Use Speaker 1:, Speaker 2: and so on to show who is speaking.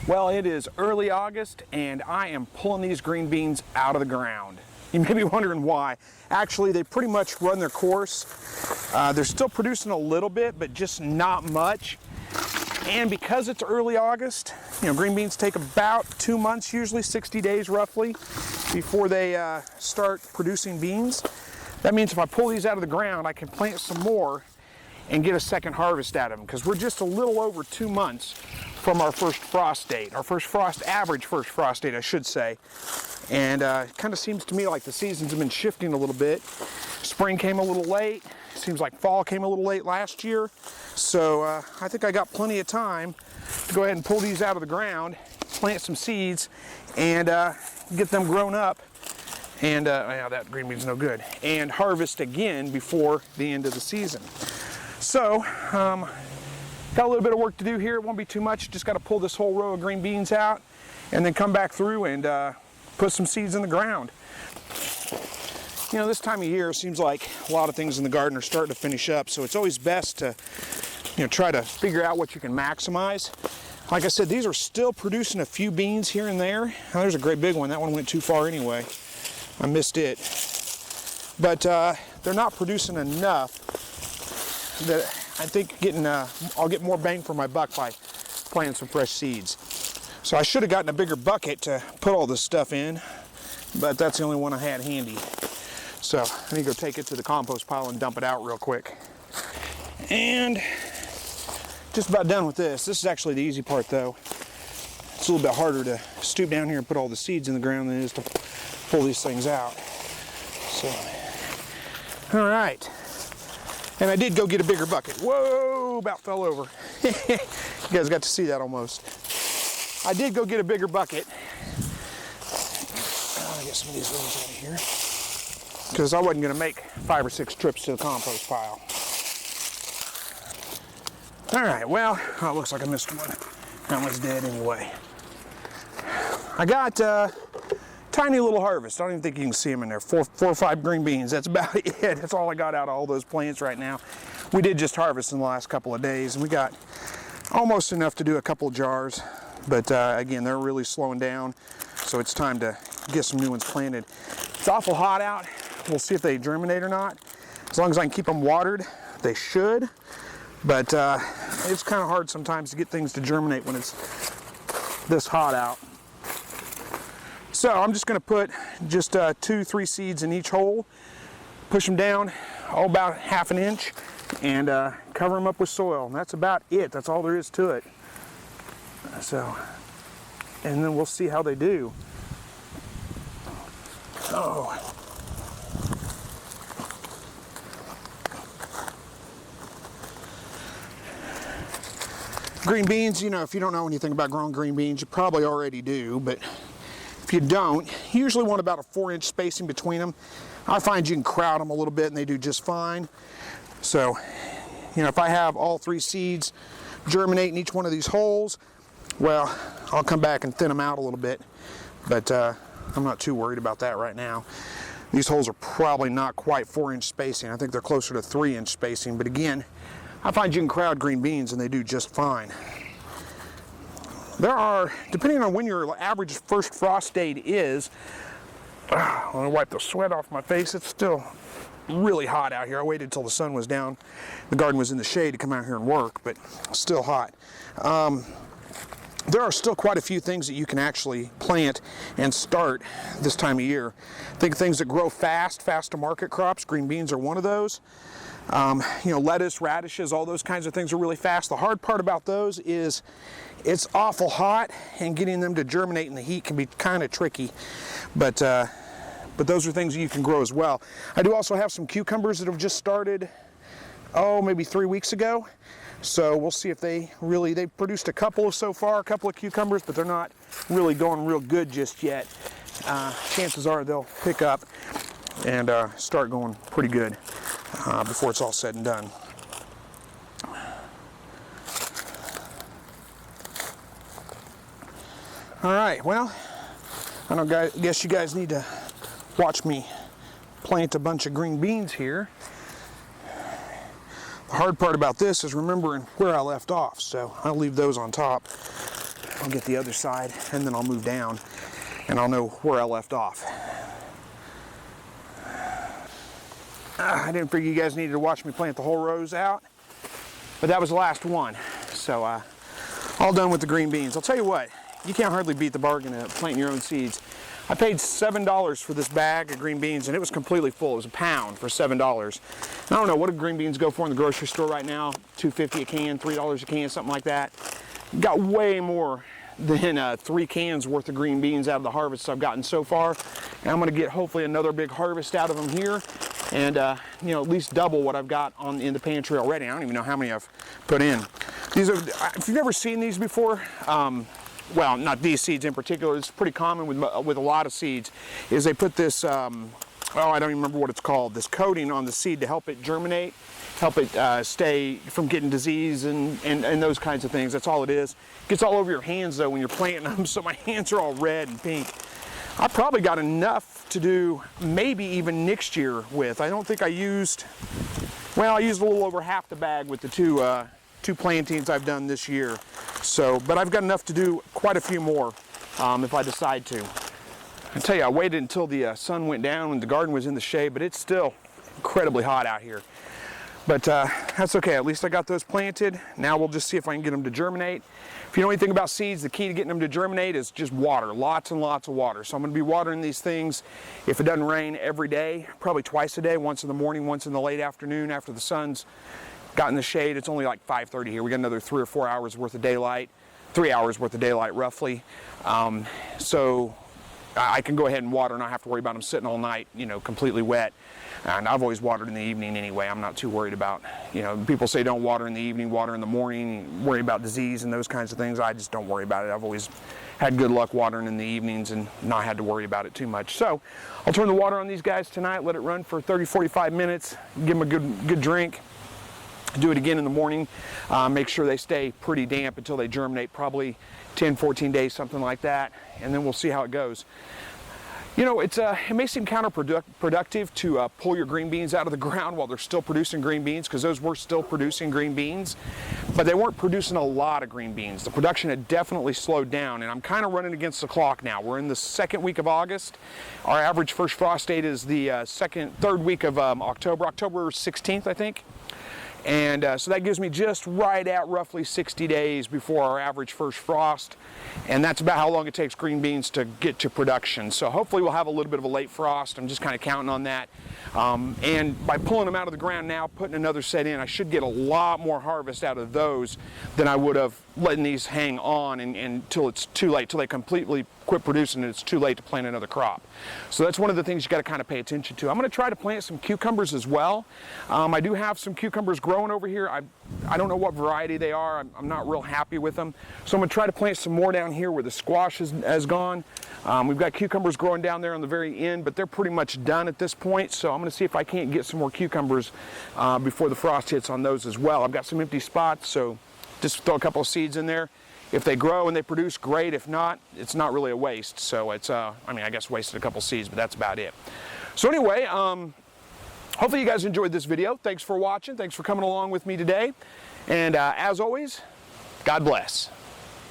Speaker 1: Well, it is early August and I am pulling these green beans out of the ground. You may be wondering why. Actually, they pretty much run their course. They're still producing a little bit, but just not much. And because it's early August, green beans take about 2 months, usually 60 days roughly, before they start producing beans. That means if I pull these out of the ground, I can plant some more and get a second harvest out of them, because we're just a little over 2 months from our first frost date, average first frost date, I should say. And it kind of seems to me like the seasons have been shifting a little bit. Spring came a little late. Seems like fall came a little late last year. So I think I got plenty of time to go ahead and pull these out of the ground, plant some seeds, and get them grown up. And yeah, that green bean's no good. And harvest again before the end of the season. So, got a little bit of work to do here. It won't be too much. Just got to pull this whole row of green beans out and then come back through and put some seeds in the ground. This time of year seems like a lot of things in the garden are starting to finish up, so it's always best to try to figure out what you can maximize. Like I said, these are still producing a few beans here and there. Oh, there's a great big one. That one went too far anyway. I missed it. But they're not producing enough that I think I'll get more bang for my buck by planting some fresh seeds. So I should have gotten a bigger bucket to put all this stuff in, but that's the only one I had handy. So I need to go take it to the compost pile and dump it out real quick. And just about done with this. This is actually the easy part though. It's a little bit harder to stoop down here and put all the seeds in the ground than it is to pull these things out. So, all right. And I did go get a bigger bucket. Whoa, about fell over. You guys got to see that almost. I did go get a bigger bucket. I'll get some of these ones out of here, because I wasn't going to make 5 or 6 trips to the compost pile. All right, well, it looks like I missed one. That one's dead anyway. I got tiny little harvest. I don't even think you can see them in there. 4 or 5 green beans. That's about it. That's all I got out of all those plants right now. We did just harvest in the last couple of days, and we got almost enough to do a couple of jars. But again, they're really slowing down, so it's time to get some new ones planted. It's awful hot out. We'll see if they germinate or not. As long as I can keep them watered, they should. But it's kind of hard sometimes to get things to germinate when it's this hot out. So I'm just going to put just 2-3 seeds in each hole, push them down about 1/2 inch, and cover them up with soil. And that's about it. That's all there is to it. So, and then we'll see how they do. Oh. Green beans, if you don't know anything about growing green beans, you probably already do, but if you don't, you usually want about a 4-inch spacing between them. I find you can crowd them a little bit and they do just fine. So, if I have all 3 seeds germinate in each one of these holes, well, I'll come back and thin them out a little bit, but I'm not too worried about that right now. These holes are probably not quite 4-inch spacing. I think they're closer to 3-inch spacing, but again, I find you can crowd green beans and they do just fine. There are, depending on when your average first frost date is, I'm gonna wipe the sweat off my face. It's still really hot out here. I waited till the sun was down. The garden was in the shade to come out here and work, but still hot. There are still quite a few things that you can actually plant and start this time of year. Think things that grow fast to market crops. Green beans are one of those. Lettuce, radishes, all those kinds of things are really fast. The hard part about those is it's awful hot, and getting them to germinate in the heat can be kind of tricky. But those are things that you can grow as well. I do also have some cucumbers that have just started, maybe 3 weeks ago. So we'll see if they've produced a couple so far, a couple of cucumbers, but they're not really going real good just yet. Chances are they'll pick up and start going pretty good before it's all said and done. All right, well, I guess you guys need to watch me plant a bunch of green beans here. The hard part about this is remembering where I left off, so I'll leave those on top. I'll get the other side and then I'll move down and I'll know where I left off. I didn't figure you guys needed to watch me plant the whole rows out, but that was the last one. So all done with the green beans. I'll tell you what, you can't hardly beat the bargain of planting your own seeds. I paid $7 for this bag of green beans and it was completely full. It was a pound for $7. I don't know, what do green beans go for in the grocery store right now? $2.50 a can, $3 a can, something like that. Got way more than 3 cans worth of green beans out of the harvest I've gotten so far. And I'm gonna get hopefully another big harvest out of them here. And you know, at least double what I've got in the pantry already. I don't even know how many I've put in. These are, if you've never seen these before, well, not these seeds in particular, it's pretty common with a lot of seeds, is they put this, oh, I don't even remember what it's called, this coating on the seed to help it germinate, help it stay from getting disease and those kinds of things. That's all it is. It gets all over your hands though when you're planting them, so my hands are all red and pink. I probably got enough to do maybe even next year with. I don't think I used, well, I used a little over half the bag with the two plantings I've done this year. So, but I've got enough to do quite a few more if I decide to. I tell you, I waited until the sun went down when the garden was in the shade, but it's still incredibly hot out here. But that's okay, at least I got those planted. Now we'll just see if I can get them to germinate. If you know anything about seeds, the key to getting them to germinate is just water, lots and lots of water. So I'm gonna be watering these things, if it doesn't rain, every day, probably twice a day, once in the morning, once in the late afternoon after the sun's got in the shade. It's only like 5:30 here. We got another 3 or 4 hours worth of daylight, 3 hours worth of daylight roughly. So I can go ahead and water and not have to worry about them sitting all night, you know, completely wet. And I've always watered in the evening anyway. I'm not too worried about, you know, people say don't water in the evening, water in the morning, worry about disease and those kinds of things. I just don't worry about it. I've always had good luck watering in the evenings and not had to worry about it too much. So I'll turn the water on these guys tonight, let it run for 30, 45 minutes, give them a good drink. Do it again in the morning. Make sure they stay pretty damp until they germinate, probably 10, 14 days, something like that. And then we'll see how it goes. You know, it may seem counterproductive to pull your green beans out of the ground while they're still producing green beans, because those were still producing green beans, but they weren't producing a lot of green beans. The production had definitely slowed down, and I'm kind of running against the clock now. We're in the second week of August. Our average first frost date is the third week of October 16th, I think. And so that gives me just right at roughly 60 days before our average first frost. And that's about how long it takes green beans to get to production. So hopefully we'll have a little bit of a late frost. I'm just kind of counting on that. And by pulling them out of the ground now, putting another set in, I should get a lot more harvest out of those than I would have letting these hang on until it's too late, till they completely quit producing and it's too late to plant another crop. So that's one of the things you got to kind of pay attention to. I'm going to try to plant some cucumbers as well. I do have some cucumbers growing over here. I don't know what variety they are. I'm not real happy with them. So I'm going to try to plant some more down here where the squash has gone. We've got cucumbers growing down there on the very end, but they're pretty much done at this point. So I'm going to see if I can't get some more cucumbers before the frost hits on those as well. I've got some empty spots, so just throw a couple of seeds in there. If they grow and they produce, great. If not, it's not really a waste. So it's, I mean, I guess wasted a couple seeds, but that's about it. So anyway, hopefully you guys enjoyed this video. Thanks for watching. Thanks for coming along with me today. And as always, God bless.